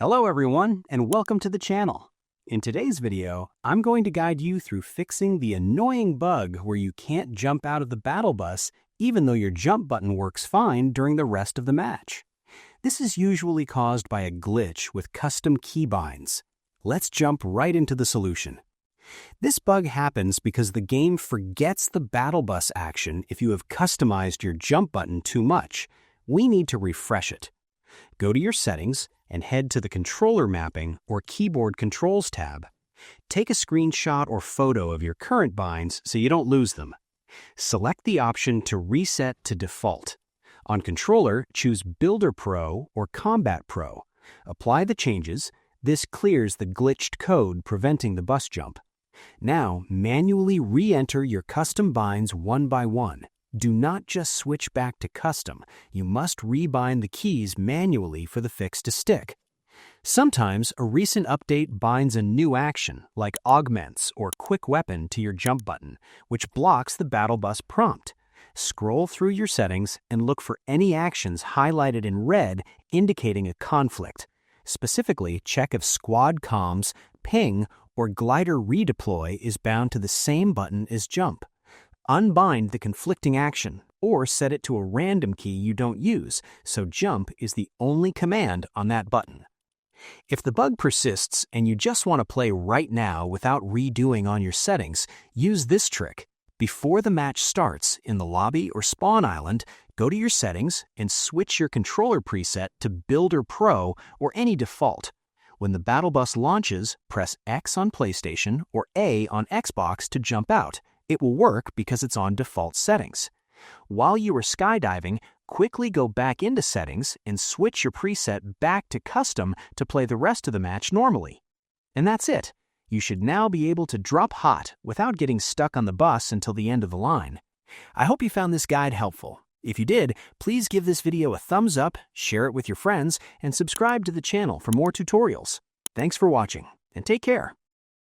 Hello everyone, and welcome to the channel. In today's video, I'm going to guide you through fixing the annoying bug where you can't jump out of the battle bus even though your jump button works fine during the rest of the match. This is usually caused by a glitch with custom keybinds. Let's jump right into the solution. This bug happens because the game forgets the battle bus action if you have customized your jump button too much. We need to refresh it. Go to your settings and head to the Controller Mapping or Keyboard Controls tab. Take a screenshot or photo of your current binds so you don't lose them. Select the option to reset to default. On Controller, choose Builder Pro or Combat Pro. Apply the changes. This clears the glitched code preventing the bus jump. Now, manually re-enter your custom binds one by one. Do not just switch back to custom. You must rebind the keys manually for the fix to stick. Sometimes a recent update binds a new action, like augments or quick weapon, to your jump button, which blocks the battle bus prompt. Scroll through your settings and look for any actions highlighted in red indicating a conflict. Specifically, check if squad comms, ping, or glider redeploy is bound to the same button as jump. Unbind the conflicting action, or set it to a random key you don't use, so jump is the only command on that button. If the bug persists and you just want to play right now without redoing on your settings, use this trick. Before the match starts, in the lobby or spawn island, go to your settings and switch your controller preset to Builder Pro or any default. When the battle bus launches, press X on PlayStation or A on Xbox to jump out. It will work because it's on default settings. While you are skydiving, quickly go back into settings and switch your preset back to custom to play the rest of the match normally. And that's it. You should now be able to drop hot without getting stuck on the bus until the end of the line. I hope you found this guide helpful. If you did, please give this video a thumbs up, share it with your friends, and subscribe to the channel for more tutorials. Thanks for watching, and take care.